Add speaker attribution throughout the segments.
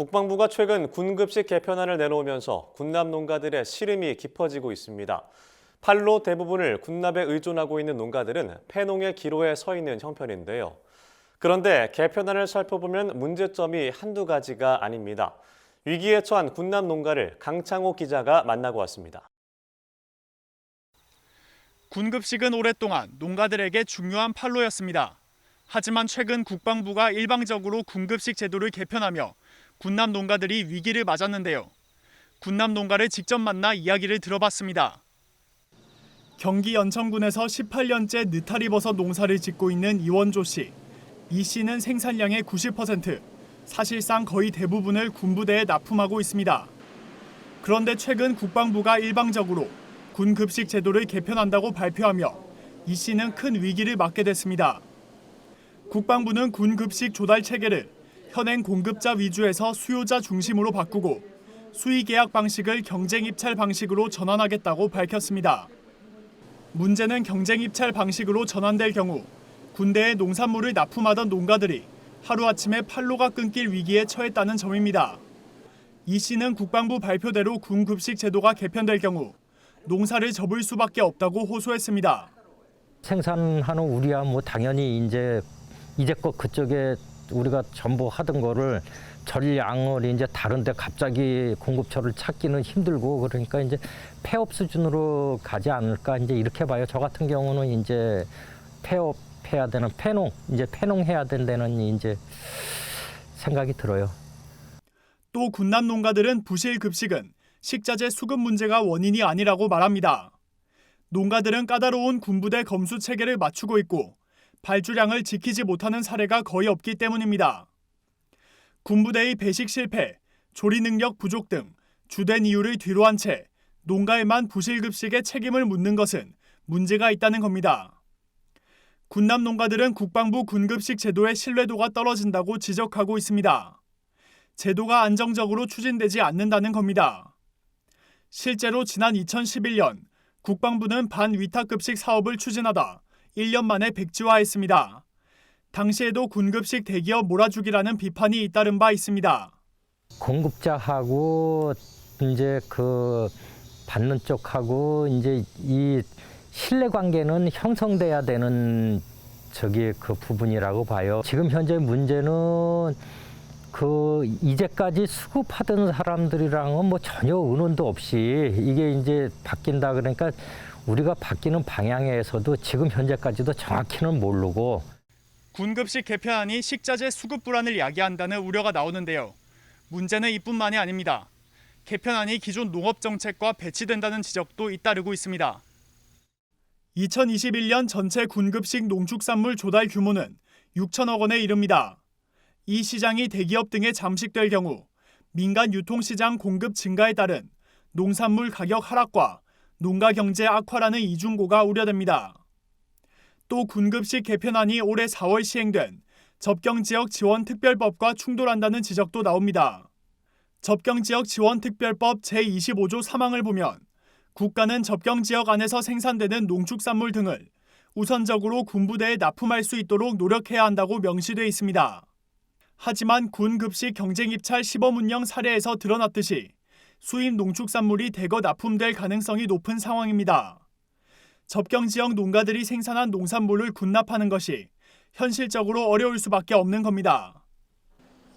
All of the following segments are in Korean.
Speaker 1: 국방부가 최근 군급식 개편안을 내놓으면서 군납 농가들의 시름이 깊어지고 있습니다. 판로 대부분을 군납에 의존하고 있는 농가들은 폐농의 기로에 서 있는 형편인데요. 그런데 개편안을 살펴보면 문제점이 한두 가지가 아닙니다. 위기에 처한 군납 농가를 강창호 기자가 만나고 왔습니다.
Speaker 2: 군급식은 오랫동안 농가들에게 중요한 판로였습니다. 하지만 최근 국방부가 일방적으로 군급식 제도를 개편하며 군납 농가들이 위기를 맞았는데요. 군납 농가를 직접 만나 이야기를 들어봤습니다. 경기 연천군에서 18년째 느타리버섯 농사를 짓고 있는 이원조 씨. 이 씨는 생산량의 90%, 사실상 거의 대부분을 군부대에 납품하고 있습니다. 그런데 최근 국방부가 일방적으로 군급식 제도를 개편한다고 발표하며 이 씨는 큰 위기를 맞게 됐습니다. 국방부는 군급식 조달 체계를 현행 공급자 위주에서 수요자 중심으로 바꾸고 수의계약 방식을 경쟁입찰 방식으로 전환하겠다고 밝혔습니다. 문제는 경쟁입찰 방식으로 전환될 경우 군대에 농산물을 납품하던 농가들이 하루아침에 판로가 끊길 위기에 처했다는 점입니다. 이 씨는 국방부 발표대로 군급식 제도가 개편될 경우 농사를 접을 수밖에 없다고 호소했습니다.
Speaker 3: 생산하는 우리야 뭐 당연히 이제껏 그쪽에 우리가 전부 하던 거를 전량을 이제 다른데 갑자기 공급처를 찾기는 힘들고 그러니까 이제 폐업 수준으로 가지 않을까 이제 이렇게 봐요. 저 같은 경우는 이제 폐업해야 되는 폐농해야 된다는 이제 생각이 들어요.
Speaker 2: 또 군납 농가들은 부실 급식은 식자재 수급 문제가 원인이 아니라고 말합니다. 농가들은 까다로운 군부대 검수 체계를 맞추고 있고 발주량을 지키지 못하는 사례가 거의 없기 때문입니다. 군부대의 배식 실패, 조리 능력 부족 등 주된 이유를 뒤로 한 채 농가에만 부실급식의 책임을 묻는 것은 문제가 있다는 겁니다. 군납 농가들은 국방부 군급식 제도의 신뢰도가 떨어진다고 지적하고 있습니다. 제도가 안정적으로 추진되지 않는다는 겁니다. 실제로 지난 2011년 국방부는 반위탁급식 사업을 추진하다 1년 만에 백지화했습니다. 당시에도 군급식 대기업 몰아주기라는 비판이 잇따른 바 있습니다.
Speaker 3: 공급자하고 이제 그 받는 쪽하고 이제 이 신뢰 관계는 형성돼야 되는 그 부분이라고 봐요. 지금 현재 문제는 이제까지 수급하던 사람들이랑은 뭐 전혀 의논도 없이 이게 이제 바뀐다 그러니까 우리가 바뀌는 방향에서도 지금 현재까지도 정확히는 모르고.
Speaker 2: 군급식 개편안이 식자재 수급 불안을 야기한다는 우려가 나오는데요. 문제는 이뿐만이 아닙니다. 개편안이 기존 농업 정책과 배치된다는 지적도 잇따르고 있습니다. 2021년 전체 군급식 농축산물 조달 규모는 6천억 원에 이릅니다. 이 시장이 대기업 등에 잠식될 경우 민간 유통시장 공급 증가에 따른 농산물 가격 하락과 농가 경제 악화라는 이중고가 우려됩니다. 또 군급식 개편안이 올해 4월 시행된 접경지역 지원특별법과 충돌한다는 지적도 나옵니다. 접경지역 지원특별법 제25조 3항을 보면 국가는 접경지역 안에서 생산되는 농축산물 등을 우선적으로 군부대에 납품할 수 있도록 노력해야 한다고 명시돼 있습니다. 하지만 군급식 경쟁입찰 시범 운영 사례에서 드러났듯이 수입 농축산물이 대거 납품될 가능성이 높은 상황입니다. 접경지역 농가들이 생산한 농산물을 군납하는 것이 현실적으로 어려울 수밖에 없는 겁니다.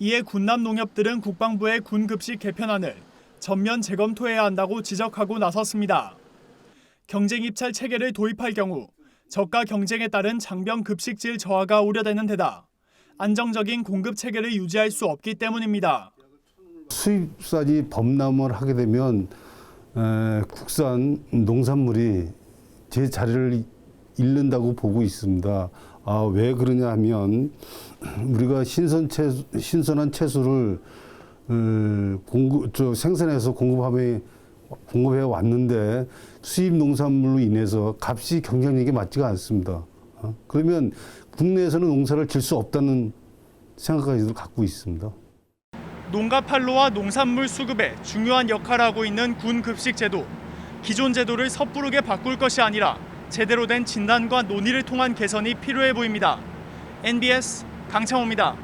Speaker 2: 이에 군납 농협들은 국방부의 군급식 개편안을 전면 재검토해야 한다고 지적하고 나섰습니다. 경쟁입찰 체계를 도입할 경우 저가 경쟁에 따른 장병 급식질 저하가 우려되는 데다 안정적인 공급 체계를 유지할 수 없기 때문입니다.
Speaker 4: 수입산이 범람을 하게 되면 국산 농산물이 제 자리를 잃는다고 보고 있습니다. 왜 그러냐 하면 우리가 신선한 채소를 생산해서 공급해 왔는데 수입 농산물로 인해서 값이 경쟁력이 맞지가 않습니다. 그러면 국내에서는 농사를 질 수 없다는 생각까지도 갖고 있습니다.
Speaker 2: 농가 판로와 농산물 수급에 중요한 역할을 하고 있는 군급식 제도. 기존 제도를 섣부르게 바꿀 것이 아니라 제대로 된 진단과 논의를 통한 개선이 필요해 보입니다. NBS 강창호입니다.